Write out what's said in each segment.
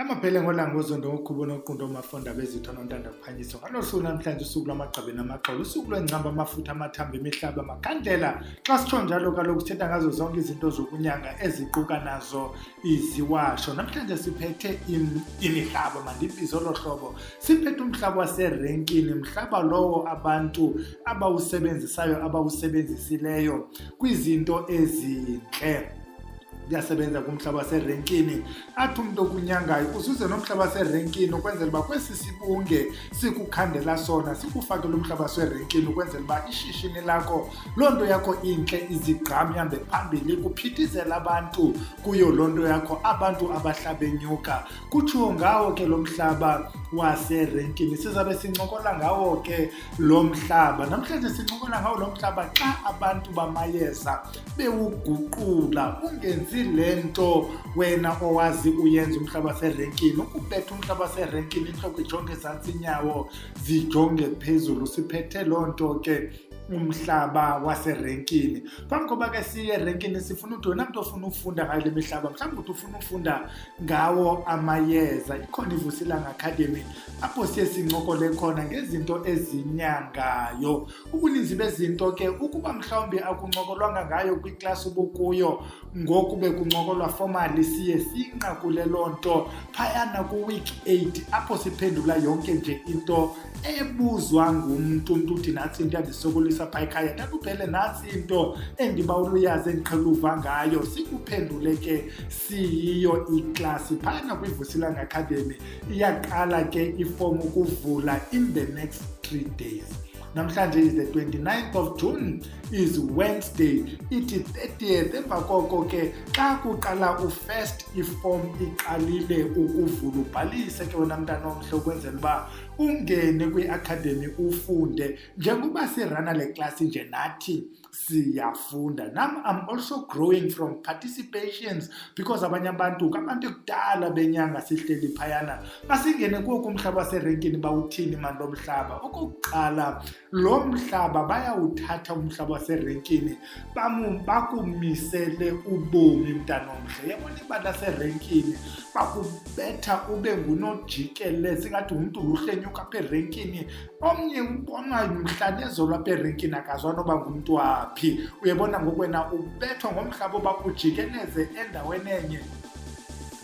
Amaphele ngolangozondo ngokubo noqondo mafunda bezitho nontanda kuphanyiso ngalosuku namhlanje usuku lwamagqabi namaxolo usuku lwencamba amafutha amathamba imihlaba makhandlela xa sitsho njalo kaloku sithetha ngazo zonke izinto zokunyanga eziquka nazo iziwasho. Namhlanje siphethe imihlaba, mandibize olo hlobo. Siphethe umhlaba waserenkini, mhlaba lowo abantu abawusebenzisayo abawusebenzisileyo kwizinto ezintle. Yasebenza kumhlaba waserenkini athi umuntu okunyangayo usuze nomhlaba waserenkini ukwenzela uba kwesi sibunge sikukhandela sona sikufakele umhlaba waserenkini ukwenzela uba ishishini lakho loo nto yakho intle izigqam ihambe phambili kuphithizela abantu kuyo loo nto yakho abantu abahlabenyuka. Kutshiwo ngawo ke lo mhlaba waserenkini, sizabe sincokola ngawo ke lo mhlaba. Namhlanje sincokola ngawo lo mhlaba xa abantu bamayeza bewuguqula ungenzi lento wena owazi uyenza umhlaba waserenkini. Ukubetha umhlaba waserenkini intloko ijonge ezantsi inyawo zijonge phezulu. Siphethe loo nto ke umhlaba waserenkini. Phambi koba ke siye erenkini sifuna ukuthi wena mntu ofuna ufunda ngayo le mihlaba, mhlawumbi ukuthi ufuna ufunda ngawo amayeza, ikhona iVusilanga Academy apho siye sincokole khona ngezinto ezinyangayo. Ubuninzi bezinto ke ukuba mhlawumbi akuncokolwanga ngayo kwiklasi ubukuyo ngoku bekuncokolwa formally siye siyinqakule loo nto phayana ku-week 8 apho siphendula yonke nje into ebuzwa ngumntu. Umntu uthi nathi into yandisokolisa phaa ekhaya, takuphele nantsi into endibawula uyazi endiqhela uva ngayo, sikuphendule ke siyiyo iklasi phayana kwiVusilanga Academy. Iyaqala ke ifomu ukuvula in the next 3 days. Namhlanje is the 29th of June, is Wednesday, ithi 30th. Emva koko ke xa kuqala u-first iform iqalile ukuvula, ubhalise ke wena mntana omhle ukwenzela uba ungene kwi-academy ufunde. Njengoba sirana le klasi nje nathi siyafunda. Nam I'm also growing from participations because abanye abantu ekudala benyanga sihleli phayana basingene kuwo kumhlaba waserenkini bawuthini mani lo mhlaba. Okokuqala lo mhlaba bayawuthatha umhlaba waserenkini bakumisele ubomi mntana omhle. Yabona ibala laserenkini bakubetha ube ngunojikeleze singathi umntu luhlenyuka apha erenkini, omnye ubona mhlanezolo apha erenkini akazwa noba ngumntu waphi. Uyabona ngokwena ubethwa ngomhlaba oba ujikeleze endaweni enye.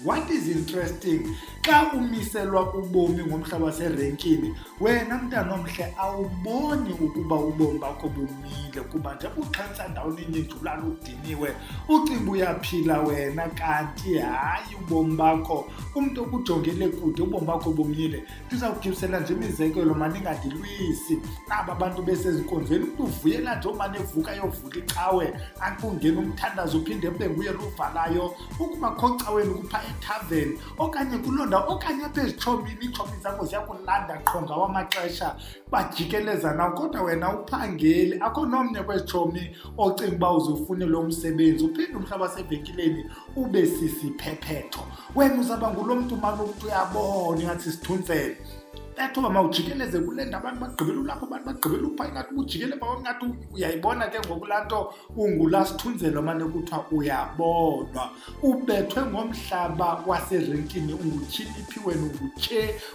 What is interesting, xa umiselwa ubomi ngomhlaba waserenkini, wena mntana omhle awuboni ukuba ubomi bakho bumile kuba nje uxhentsa ndawo ninye njulala udiniwe ucinga uyaphila wena, kanti hayi ubomi bakho umntu okujongele kude ubomi bakho bumile. Ndizawugibisela nje imizekelo maningandilwisi naba bantu besezinkonzweni. Umntu uvuyela nje omane evuka yovula icawe akungena umthandazo uphinde ube nguye luvalayo ukuba kho caweni kupha ethaveni okanye kulonda okanye apha ezitshomini. Iitshomi zakho ziyakulanda qho ngawo amaxesha bajikeleza nawo, kodwa wena uphangeli akho nomnye kwezitshomi ocinga uba uzufune lo msebenzi. Uphinde umhlaba wasevenkileni ube sisiphephetho, wena uzaba ngulo mntu mani ukuthi uyabona ingathi sithunzele ethoba mawujikeleze kule ndawo abantu bagqibela ulapho, abantu bagqibela upha ingathi ubujikele bawo ingathi uyayibona ke ngokulaa nto ungulasithunzelo mane kuthiwa uyabonwa. Ubethwe ngomhlaba waserenkini ungutyhiliphi wena,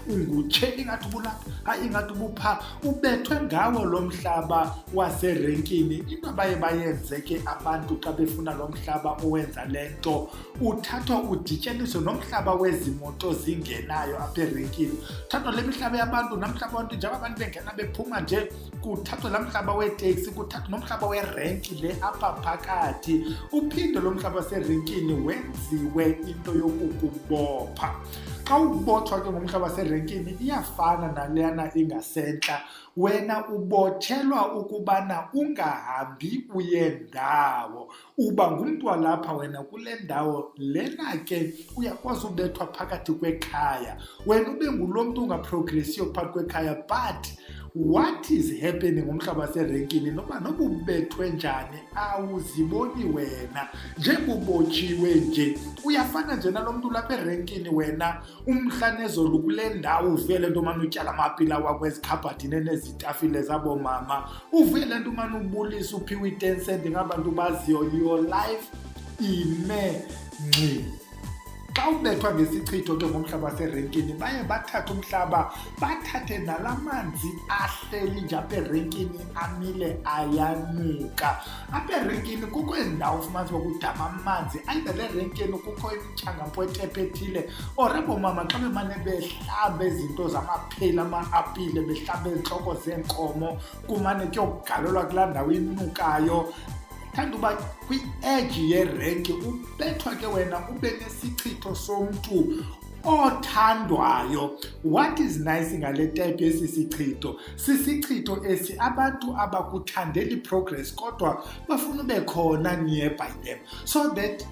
ungutshe ingathi ubulapha hayi ingathi ubupha. Ubethwe ngawo lo mhlaba waserenkini. Into abaye bayenze ke abantu xa befuna lo mhlaba owenza le nto, uthathwa udityaniswe nomhlaba wezimoto zingenayo apha erenkini. Uthathwa le mihlaba yabantu namhlaba abantu njengoba abantu bengena bephuma nje, kuthathwa la mhlaba weteksi, kuthathwa nomhlaba werenki le apha phakathi. Uphinde lo mhlaba waserenkini wenziwe into yokukubopha. Xa ubothwa ke ngomhlaba waserenkini iyafana naleyana ingasentla. Wena ubotshelwa ukubana ungahambi uye ndawo, uba ngumntu walapha wena kule ndawo lena ke uyakwazi ubethwa phakathi kwekhaya. Wena ube ngulo mntu ungaprogressiyo phakathi kwekhaya, but what is happening ngomhlaba waserenkini noba ubethwe njani awuziboni wena njengobotshiwe nje. Uyafana nje nalo mntu lapha erenkini, wena umhlanezolo kule ndawo uvele nto mani utyala amapila wakho ezikhabhadini nezitafile zabo mama, uvele nto mani ubulisa uphiwe i-10 cent ngabantu baziyo. Your life ime ngqi. Xa ubethwa ngesichitho ke ngomhlaba waserenkini baye bathathe umhlaba bathathe nalamanzi ahleli nje apha erenkini amile ayanuka. Apha erenkini kukho izindawo ufumanisa uba kudama amanzi either le renkini kukho imichangampo etephe ethile or abo mama xa bemane behlaba izinto zamapheli ama-apile behlaba iintloko zeenkomo kumane kuyogalelwa kulaa ndawo inukayo. Thanda uba kwi-edge yerenki ubethwa ke wena ube nesichitho somntu othandwayo. What is nice ngale type yesi sichitho? Sisichitho esi abantu abakuthandeli progress kodwa bafuna ube khona nearby them, so that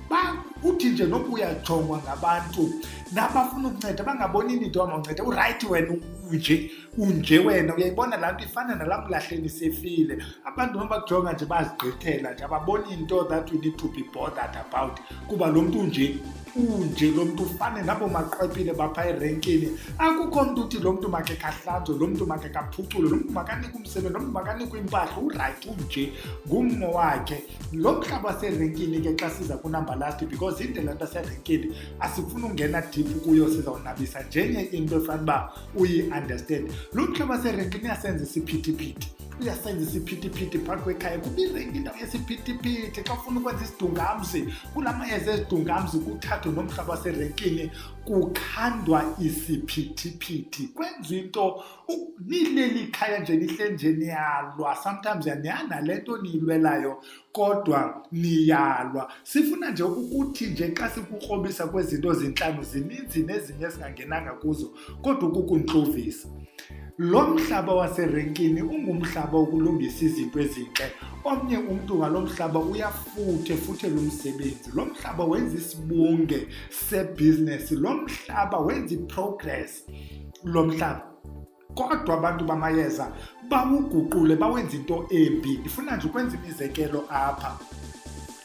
uthi nje noba uyajongwa ngabantu nabafuna ukunceda bangaboni into amanceda urayithi wena unje wena uyayibona laa nto ifana nalaa mlahleni sefile. Abantu noma bakujonga nje bazigqithela nje ababoni into that we need to be bothered about kuba lo mntu unje lo mntu ufane nabo maqwepile bapha erenkini. Akukho mntu uthi lo mntu makhe kahlanzwe, lo mntu makhe kaphucule, lo mntu makanike umsebenzi, lo mntu makanikwe impahla, urayithi unje ngummo wakhe. Lo mhlaba waserenkini ke xa siza kunumber last because indlela nto yaserenkini asifuna ungena deep kuyo sizawunabisa njenye into efana uba uyi-understand. Lo mhlaba waserenkini uyasenza isiphithiphithi, uyasenza isiphithiphithi phakathi kwekhaya. Kuba irenki indawo yesiphithiphithi. Xa ufuna ukwenza isidungamzi kula mayeza ezidungamzi kuthathwe nomhlaba waserenkini kukhandwa isiphithiphithi. Kwenza into nileli khaya nje nihle nje niyalwa, sometimes yanale nto niyilwelayo kodwa niyalwa. Sifuna nje ukuthi nje xa sikukrobisa kwezinto zintlanu zininzi nezinye esingangenanga kuzo kodwa ukukuntluvisa. Lo mhlaba waserenkini ungumhlaba wokulungisa izinto ezintle. Omnye umntu ngalo mhlaba uyafuthe lo msebenzi. Lo mhlaba wenza isibunge sebhizinesi. Lo mhlaba wenza iprogress. Lo mhlaba kodwa abantu bamayeza bawuguqule bawenza into embi. Ndifuna nje ukwenza imizekelo apha.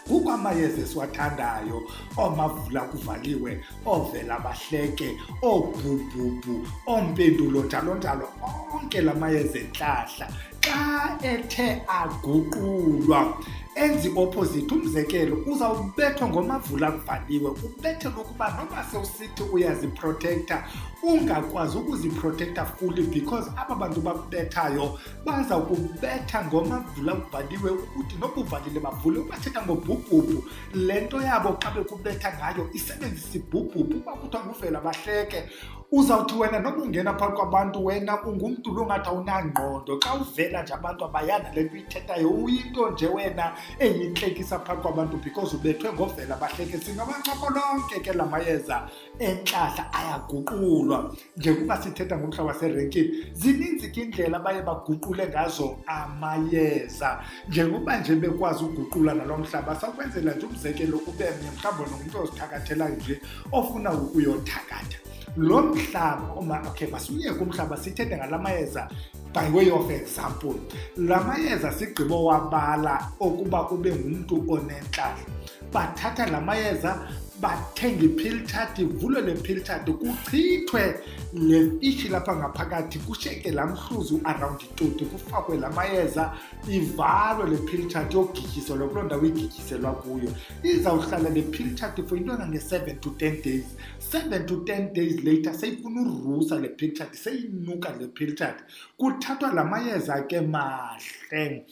Kukho amayeza esiwathandayo, oomavula kuvaliwe, oovela bahleke, oobhubhubhu, oompendulo njalo njalo, onke la mayeza entlahla. Xa ethe aguqulwa enzi opposite, umzekelo uzawubethwa ngomavula kuvaliwe, ubethelwe ukuba noba sewusithi uyaziprotecta ungakwazi ukuziprotecta fully because aba bantu bakubethayo baza kubetha ngomavula kuvaliwe ukuthi noba uvalile bavule. Ubathetha ngobhubhubhu, le nto yabo xa bekubetha ngayo isebenzisa ibhubhubhu. Uba kuthiwa nguvela bahleke, uzawuthi wena noba ungena phakathi kwabantu wena ungumntu longathi awunangqondo. Xa uvela nje abantu abayana le nto uyithethayo uyinto nje wena eyintlekisa phakathi kwabantu because ubethwe ngovela bahleke. Singabancoko lonke ke la mayeza entlahla ayaguqulwa. Njengoba sithetha ngomhlaba waserenkini zininzi ke indlela baye baguqule ngazo amayeza. Njengoba nje bekwazi uguqula nalo mhlaba sakwenzela nje umzekelo kube mhlawumbi nomuntu ozithakathelayo nje ofuna ukuyothakatha lo mhlaba. Okay, masiyeke umhlaba sithethe ngala mayeza by way of example. La mayeza sigqibo wabala okuba ube ngumntu onentlahla. Bathatha la mayeza bathenga ipiltard, ivulwe le piltard kuchithwe le fishi lapha ngaphakathi, kusheke la mhluzi around itoti, kufakwe la mayeza, ivalwe le piltard yogityiselwa kuloo ndawo igityiselwa kuyo. Izawuhlala le piltard for into engange-7 to 10 days. 7 to 10 days later seyifuna urusa le piltard, seyinuka le piltard. Kuthathwa la mayeza ke mahle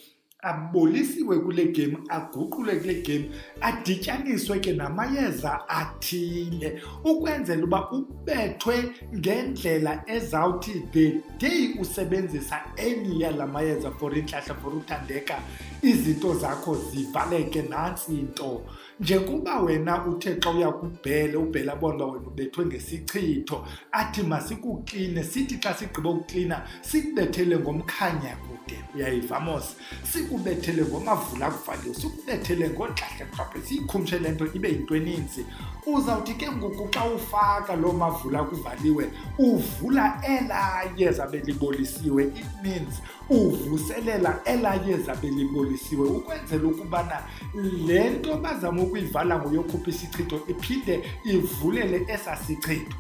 abolisiwe kule game, aguqule kule game, adityaniswe ke namayeza athile ukwenzela uba ubethwe ngendlela ezawuthi the day usebenzisa enye yala mayeza for intlahla, for uthandeka, izinto zakho zivaleke. Nantsi into njengoba wena uthe xa uya kubhele, ubhele abona wena ubethwe ngesichitho, athi masikukline, sithi xa sigqiba ukuklina sikubethele ngomkhanya kude, uyayiva mos, sikubethele ngomavula kuvaliwe, sikubethele ngontlahla mhlawumbe, siyikhumshe le nto ibe yinto eninzi. Uzawuthi ke ngoku xa ufaka loo mavula kuvaliwe uvula elaa yeza belibolisiwe, it means uvuselela elaa yeza belibolisiwe ukwenzela ukubana le nto bazama ukuyivala ngoyokhupha isichitho iphinde ivulele esa sichitho.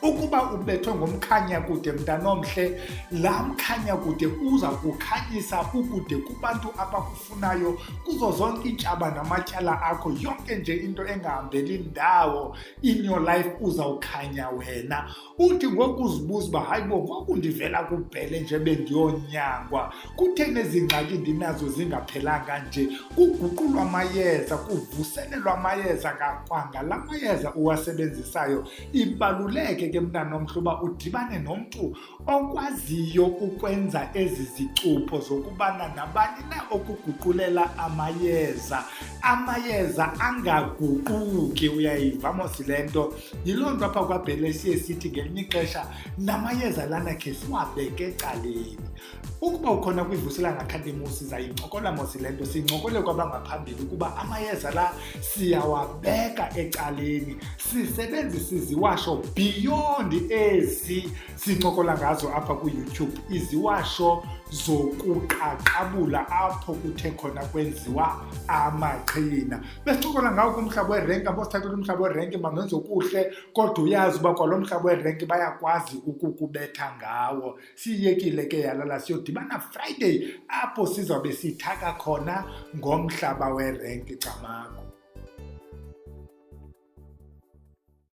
Ukuba ubethwe ngomkhanyakude mntanomhle, laa mkhanyakude uza kukhanyisa ukude kubantu abakufunayo, kuzo zonke iintshaba namatyala akho, yonke nje into engahambeli ndawo in your life uzawukhanya wena. Uthi ngoku uzibuza uba hayibo, ngoku ndivela kubhele nje bendiyonyangwa, kutheni ezi ngxaki ndinazo zingaphelanga nje? Kuguqulwa amayeza, kuvuselelwa amayeza kwangala mayeza uwasebenzisayo. Ibaluleke ke mntanomhle uba udibane nomntu okwaziyo ukwenza ezi zicupho zokubana nabani na okuguqulela amayeza angaguquki. Uyayiva mos le nto? Yiloo nto apha kwabhele siye sithi ngelinye ixesha namayeza lana khe siwabeke ecaleni. Ukuba ukhona kwiVusilanga Academy sizayincokola mos le nto, siyincokole kwabangaphambili ukuba amayeza la siyawabeka ecaleni, sisebenzise iziwasho beyond ezi sincokola ngazo apha kuYouTube, iziwasho zokuqaqabula apho kuthe khona kwenziwa amaqhina. Besincokola ngawo kumhlaba werenki, abosithathela umhlaba werenki bangenza okuhle, kodwa uyazi uba kwalo mhlaba werenki bayakwazi ukukubetha ngawo. Siyekile ke yalala, siyodibana Friday apho sizawube sithaka khona ngomhlaba werenki camakho.